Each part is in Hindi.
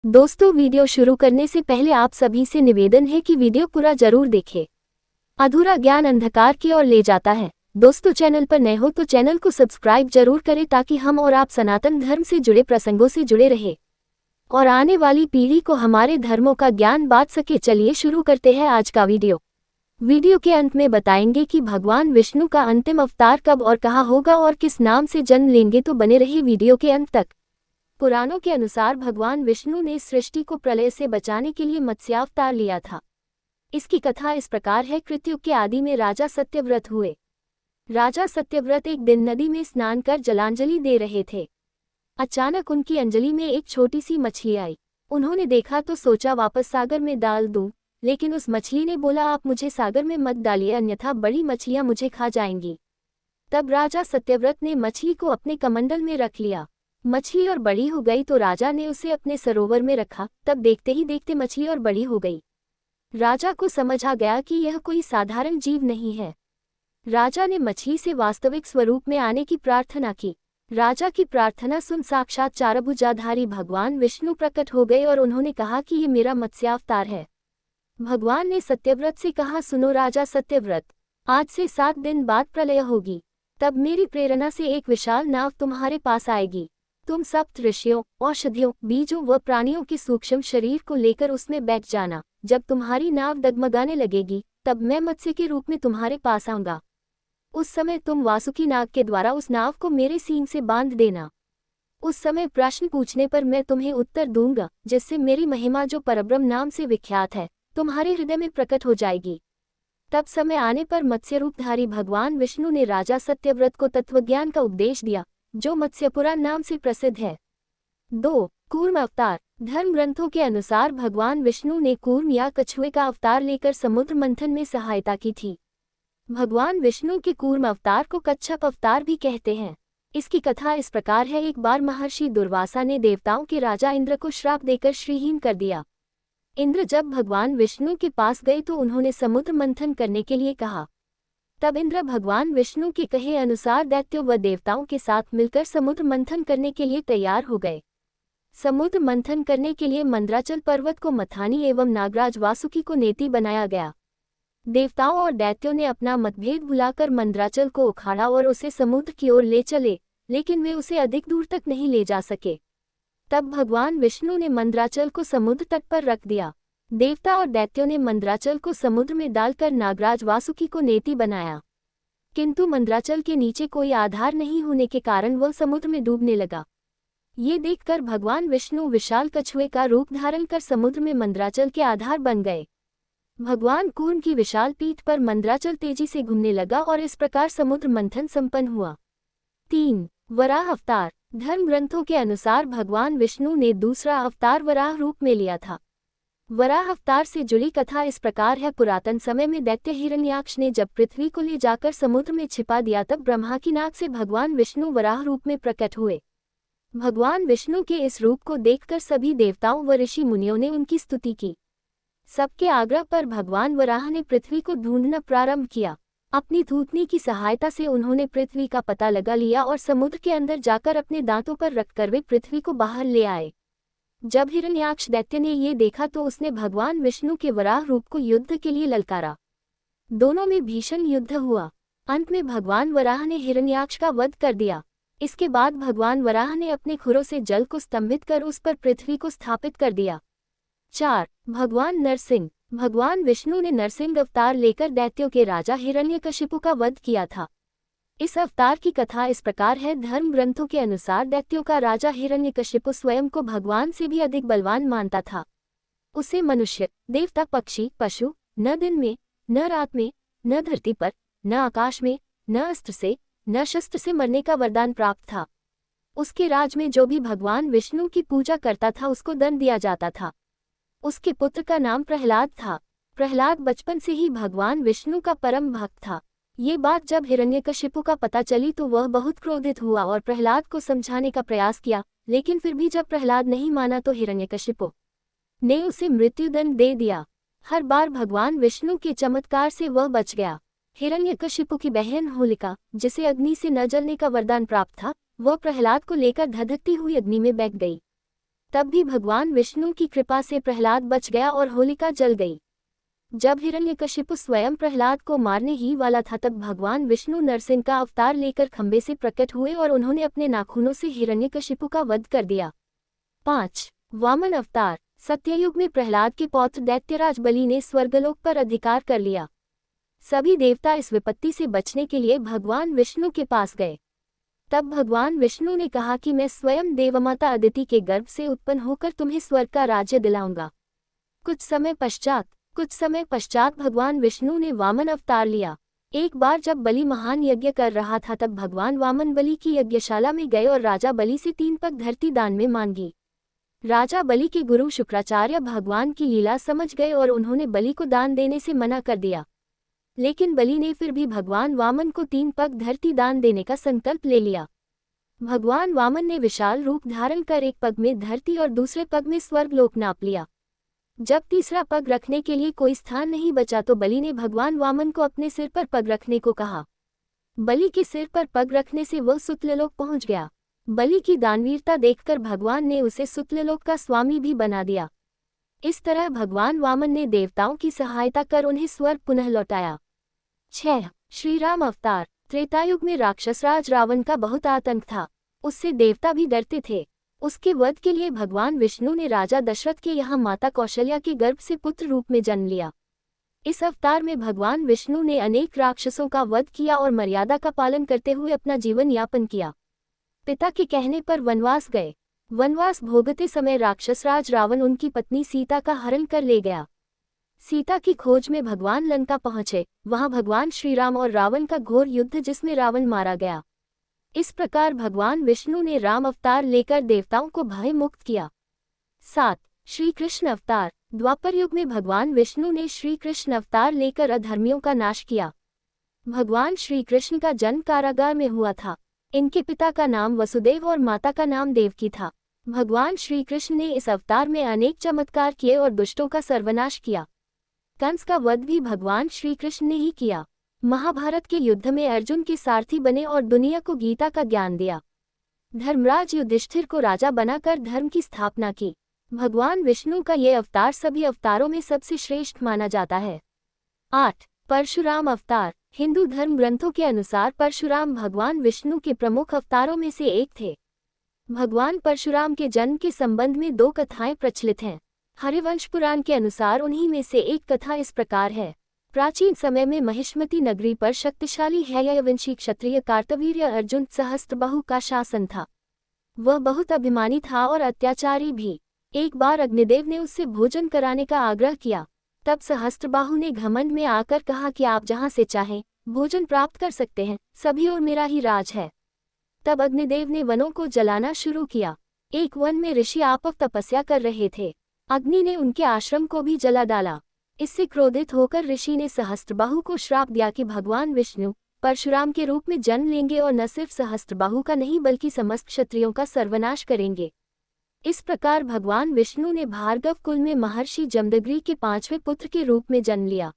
दोस्तों, वीडियो शुरू करने से पहले आप सभी से निवेदन है कि वीडियो पूरा जरूर देखें। अधूरा ज्ञान अंधकार की ओर ले जाता है। दोस्तों, चैनल पर नए हो तो चैनल को सब्सक्राइब जरूर करें ताकि हम और आप सनातन धर्म से जुड़े प्रसंगों से जुड़े रहे और आने वाली पीढ़ी को हमारे धर्मों का ज्ञान बांट सके। चलिए शुरू करते हैं आज का वीडियो के अंत में बताएंगे कि भगवान विष्णु का अंतिम अवतार कब और कहाँ होगा और किस नाम से जन्म लेंगे, तो बने रहिए वीडियो के अंत तक। पुराणों के अनुसार भगवान विष्णु ने सृष्टि को प्रलय से बचाने के लिए मत्स्यावतार लिया था। इसकी कथा इस प्रकार है। कृतयुग के आदि में राजा सत्यव्रत हुए। राजा सत्यव्रत एक दिन नदी में स्नान कर जलांजलि दे रहे थे। अचानक उनकी अंजलि में एक छोटी सी मछली आई। उन्होंने देखा तो सोचा वापस सागर में डाल दूं, लेकिन उस मछली ने बोला, आप मुझे सागर में मत डालिए, अन्यथा बड़ी मछलियां मुझे खा जाएंगी। तब राजा सत्यव्रत ने मछली को अपने कमंडल में रख लिया। मछली और बड़ी हो गई तो राजा ने उसे अपने सरोवर में रखा। तब देखते ही देखते मछली और बड़ी हो गई। राजा को समझ आ गया कि यह कोई साधारण जीव नहीं है। राजा ने मछली से वास्तविक स्वरूप में आने की प्रार्थना की। राजा की प्रार्थना सुन साक्षात चारभुजाधारी भगवान विष्णु प्रकट हो गए और उन्होंने कहा कि ये मेरा मत्स्यावतार है। भगवान ने सत्यव्रत से कहा, सुनो राजा सत्यव्रत, आज से 7 दिन बाद प्रलय होगी। तब मेरी प्रेरणा से एक विशाल नाव तुम्हारे पास आएगी। तुम सप्त ऋषियों, औषधियों, बीजों व प्राणियों के सूक्ष्म शरीर को लेकर उसमें बैठ जाना। जब तुम्हारी नाव डगमगाने लगेगी तब मैं मत्स्य के रूप में तुम्हारे पास आऊंगा। उस समय तुम वासुकी नाग के द्वारा उस नाव को मेरे सींग से बांध देना। उस समय प्रश्न पूछने पर मैं तुम्हें उत्तर दूंगा, जिससे मेरी महिमा जो परब्रह्म नाम से विख्यात है तुम्हारे हृदय में प्रकट हो जाएगी। तब समय आने पर मत्स्य रूपधारी भगवान विष्णु ने राजा सत्यव्रत को तत्वज्ञान का उपदेश दिया, जो मत्स्यपुराण नाम से प्रसिद्ध है। 2. कूर्म अवतार। धर्म ग्रंथों के अनुसार भगवान विष्णु ने कूर्म या कछुए का अवतार लेकर समुद्र मंथन में सहायता की थी। भगवान विष्णु के कूर्म अवतार को कच्छप अवतार भी कहते हैं। इसकी कथा इस प्रकार है। एक बार महर्षि दुर्वासा ने देवताओं के राजा इंद्र को श्राप देकर श्रीहीन कर दिया। इंद्र जब भगवान विष्णु के पास गए तो उन्होंने समुद्र मंथन करने के लिए कहा। तब इंद्र भगवान विष्णु के कहे अनुसार दैत्यों व देवताओं के साथ मिलकर समुद्र मंथन करने के लिए तैयार हो गए। समुद्र मंथन करने के लिए मंद्राचल पर्वत को मथानी एवं नागराज वासुकी को नेति बनाया गया। देवताओं और दैत्यों ने अपना मतभेद भुलाकर मंद्राचल को उखाड़ा और उसे समुद्र की ओर ले चले, लेकिन वे उसे अधिक दूर तक नहीं ले जा सके। तब भगवान विष्णु ने मंद्राचल को समुद्र तट पर रख दिया। देवता और दैत्यों ने मंद्राचल को समुद्र में डालकर नागराज वासुकी को नेति बनाया, किंतु मंद्राचल के नीचे कोई आधार नहीं होने के कारण वह समुद्र में डूबने लगा। ये देखकर भगवान विष्णु विशाल कछुए का रूप धारण कर समुद्र में मंद्राचल के आधार बन गए। भगवान कूर्म की विशाल पीठ पर मंद्राचल तेजी से घूमने लगा और इस प्रकार समुद्र मंथन संपन्न हुआ। 3. वराह अवतार। धर्म ग्रंथों के अनुसार भगवान विष्णु ने दूसरा अवतार वराह रूप में लिया था। वराह अवतार से जुड़ी कथा इस प्रकार है। पुरातन समय में दैत्य हिरण्याक्ष ने जब पृथ्वी को ले जाकर समुद्र में छिपा दिया, तब ब्रह्मा की नाक से भगवान विष्णु वराह रूप में प्रकट हुए। भगवान विष्णु के इस रूप को देखकर सभी देवताओं व ऋषि मुनियों ने उनकी स्तुति की। सबके आग्रह पर भगवान वराह ने पृथ्वी को ढूंढना प्रारंभ किया। अपनी थूथनी की सहायता से उन्होंने पृथ्वी का पता लगा लिया और समुद्र के अंदर जाकर अपने दांतों पर रखकर वे पृथ्वी को बाहर ले आए। जब हिरण्याक्ष दैत्य ने ये देखा तो उसने भगवान विष्णु के वराह रूप को युद्ध के लिए ललकारा। दोनों में भीषण युद्ध हुआ। अंत में भगवान वराह ने हिरण्याक्ष का वध कर दिया। इसके बाद भगवान वराह ने अपने खुरों से जल को स्तंभित कर उस पर पृथ्वी को स्थापित कर दिया। 4. भगवान नरसिंह। भगवान विष्णु ने नरसिंह अवतार लेकर दैत्यों के राजा हिरण्यकशिपु का वध किया था। इस अवतार की कथा इस प्रकार है। धर्म ग्रंथों के अनुसार दैत्यों का राजा हिरण्यकशिपु स्वयं को भगवान से भी अधिक बलवान मानता था। उसे मनुष्य, देवता, पक्षी, पशु, न दिन में, न रात में, न धरती पर, न आकाश में, न अस्त्र से, न शस्त्र से मरने का वरदान प्राप्त था। उसके राज में जो भी भगवान विष्णु की पूजा करता था उसको दंड दिया जाता था। उसके पुत्र का नाम प्रहलाद था। प्रहलाद बचपन से ही भगवान विष्णु का परम भक्त था। ये बात जब हिरण्यकशिपु का पता चली तो वह बहुत क्रोधित हुआ और प्रहलाद को समझाने का प्रयास किया, लेकिन फिर भी जब प्रहलाद नहीं माना तो हिरण्यकशिपु ने उसे मृत्युदंड दे दिया। हर बार भगवान विष्णु के चमत्कार से वह बच गया। हिरण्यकशिपु की बहन होलिका, जिसे अग्नि से न जलने का वरदान प्राप्त था, वह प्रहलाद को लेकर धधकती हुई अग्नि में बैठ गई। तब भी भगवान विष्णु की कृपा से प्रहलाद बच गया और होलिका जल गई। जब हिरण्यकशिपु स्वयं प्रहलाद को मारने ही वाला था तब भगवान विष्णु नरसिंह का अवतार लेकर खंबे से प्रकट हुए और उन्होंने अपने नाखूनों से हिरण्यकशिपु का वध कर दिया। 5. वामन अवतार। सत्ययुग में प्रहलाद के पौत्र दैत्यराज बलि ने स्वर्गलोक पर अधिकार कर लिया। सभी देवता इस विपत्ति से बचने के लिए भगवान विष्णु के पास गए। तब भगवान विष्णु ने कहा कि मैं स्वयं देवमाता अदिति के गर्भ से उत्पन्न होकर तुम्हें स्वर्ग का राज्य दिलाऊंगा। कुछ समय पश्चात भगवान विष्णु ने वामन अवतार लिया। एक बार जब बलि महान यज्ञ कर रहा था तब भगवान वामन बलि की यज्ञशाला में गए और राजा बलि से 3 पग धरती दान में मांगी। राजा बलि के गुरु शुक्राचार्य भगवान की लीला समझ गए और उन्होंने बलि को दान देने से मना कर दिया। लेकिन बलि ने फिर भी भगवान वामन को 3 पग धरती दान देने का संकल्प ले लिया। भगवान वामन ने विशाल रूप धारण कर एक पग में धरती और दूसरे पग में स्वर्गलोक नाप लिया। जब तीसरा पग रखने के लिए कोई स्थान नहीं बचा तो बलि ने भगवान वामन को अपने सिर पर पग रखने को कहा। बलि के सिर पर पग रखने से वह सुतलोक पहुंच गया। बलि की दानवीरता देखकर भगवान ने उसे सुतलोक का स्वामी भी बना दिया। इस तरह भगवान वामन ने देवताओं की सहायता कर उन्हें स्वर्ग पुनः लौटाया। 6. श्री राम अवतार। त्रेतायुग में राक्षसराज रावण का बहुत आतंक था। उससे देवता भी डरते थे। उसके वध के लिए भगवान विष्णु ने राजा दशरथ के यहाँ माता कौशल्या के गर्भ से पुत्र रूप में जन्म लिया। इस अवतार में भगवान विष्णु ने अनेक राक्षसों का वध किया और मर्यादा का पालन करते हुए अपना जीवन यापन किया। पिता के कहने पर वनवास गए। वनवास भोगते समय राक्षसराज रावण उनकी पत्नी सीता का हरण कर ले गया। सीता की खोज में भगवान लंका पहुंचे। वहां भगवान श्रीराम और रावण का घोर युद्ध जिसमें रावण मारा गया। इस प्रकार भगवान विष्णु ने राम अवतार लेकर देवताओं को भय मुक्त किया। 7. श्री कृष्ण अवतार। द्वापर युग में भगवान विष्णु ने श्री कृष्ण अवतार लेकर अधर्मियों का नाश किया। भगवान श्री कृष्ण का जन्म कारागार में हुआ था। इनके पिता का नाम वसुदेव और माता का नाम देवकी था। भगवान श्री कृष्ण ने इस अवतार में अनेक चमत्कार किए और दुष्टों का सर्वनाश किया। कंस का वध भी भगवान श्री कृष्ण ने ही किया। महाभारत के युद्ध में अर्जुन के सारथी बने और दुनिया को गीता का ज्ञान दिया। धर्मराज युधिष्ठिर को राजा बनाकर धर्म की स्थापना की। भगवान विष्णु का ये अवतार सभी अवतारों में सबसे श्रेष्ठ माना जाता है। 8. परशुराम अवतार। हिंदू धर्म ग्रंथों के अनुसार परशुराम भगवान विष्णु के प्रमुख अवतारों में से एक थे। भगवान परशुराम के जन्म के संबंध में 2 कथाएं प्रचलित हैं। हरिवंश पुराण के अनुसार उन्हीं में से एक कथा इस प्रकार है। प्राचीन समय में महिष्मती नगरी पर शक्तिशाली हैयवंशी क्षत्रिय कार्तवीर्य अर्जुन सहस्त्रबाहु का शासन था। वह बहुत अभिमानी था और अत्याचारी भी। एक बार अग्निदेव ने उससे भोजन कराने का आग्रह किया। तब सहस्त्रबाहु ने घमंड में आकर कहा कि आप जहां से चाहें भोजन प्राप्त कर सकते हैं, सभी और मेरा ही राज है। तब अग्निदेव ने वनों को जलाना शुरू किया। एक वन में ऋषि आपव तपस्या कर रहे थे। अग्नि ने उनके आश्रम को भी जला डाला। इससे क्रोधित होकर ऋषि ने सहस्त्रबाहु को श्राप दिया कि भगवान विष्णु परशुराम के रूप में जन्म लेंगे और न सिर्फ सहस्त्रबाहु का नहीं बल्कि समस्त क्षत्रियों का सर्वनाश करेंगे। इस प्रकार भगवान विष्णु ने भार्गव कुल में महर्षि जमदग्नि के 5वें पुत्र के रूप में जन्म लिया।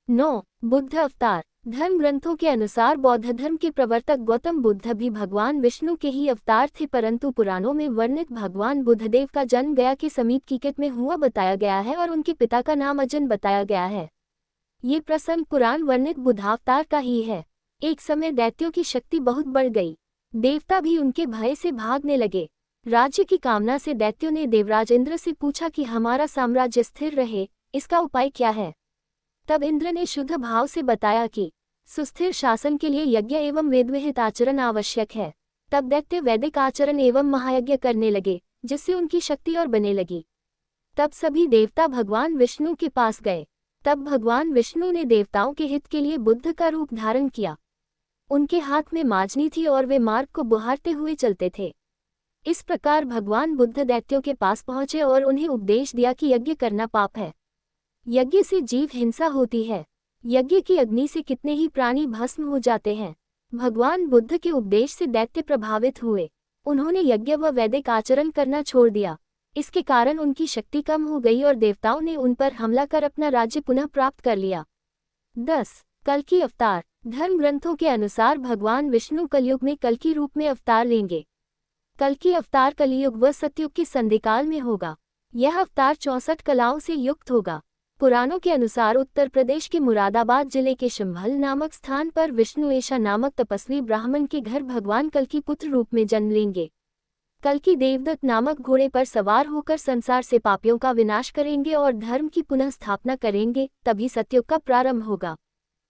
9. बुद्ध अवतार। धर्म ग्रंथों के अनुसार बौद्ध धर्म के प्रवर्तक गौतम बुद्ध भी भगवान विष्णु के ही अवतार थे, परंतु पुराणों में वर्णित भगवान बुद्धदेव का जन्म गया के समीप कीकट में हुआ बताया गया है और उनके पिता का नाम अजन बताया गया है। ये प्रसंग पुराण वर्णित बुद्धावतार का ही है। एक समय दैत्यों की शक्ति बहुत बढ़ गई। देवता भी उनके भय से भागने लगे। राज्य की कामना से दैत्यों ने देवराज इंद्र से पूछा कि हमारा साम्राज्य स्थिर रहे, इसका उपाय क्या है। तब इंद्र ने शुद्ध भाव से बताया कि सुस्थिर शासन के लिए यज्ञ एवं वेदविहित आचरण आवश्यक है। तब दैत्य वैदिक आचरण एवं महायज्ञ करने लगे, जिससे उनकी शक्ति और बने लगी। तब सभी देवता भगवान विष्णु के पास गए। तब भगवान विष्णु ने देवताओं के हित के लिए बुद्ध का रूप धारण किया। उनके हाथ में माजनी थी और वे मार्ग को बुहारते हुए चलते थे। इस प्रकार भगवान बुद्ध दैत्यों के पास पहुंचे और उन्हें उपदेश दिया कि यज्ञ करना पाप है। यज्ञ से जीव हिंसा होती है। यज्ञ की अग्नि से कितने ही प्राणी भस्म हो जाते हैं। भगवान बुद्ध के उपदेश से दैत्य प्रभावित हुए। उन्होंने यज्ञ व वैदिक आचरण करना छोड़ दिया। इसके कारण उनकी शक्ति कम हो गई और देवताओं ने उन पर हमला कर अपना राज्य पुनः प्राप्त कर लिया। 10. कल्कि अवतार। धर्म ग्रंथों के अनुसार भगवान विष्णु कलयुग में कल्कि रूप में अवतार लेंगे। कल्कि अवतार कलियुग व सतयुग की संधिकाल में होगा। यह अवतार 64 कलाओं से युक्त होगा। पुराणों के अनुसार उत्तर प्रदेश के मुरादाबाद जिले के शंभल नामक स्थान पर विष्णुएशा नामक तपस्वी ब्राह्मण के घर भगवान कल्कि पुत्र रूप में जन्म लेंगे। कल्कि देवदत्त नामक घोड़े पर सवार होकर संसार से पापियों का विनाश करेंगे और धर्म की पुनः स्थापना करेंगे, तभी सतयुग का प्रारंभ होगा।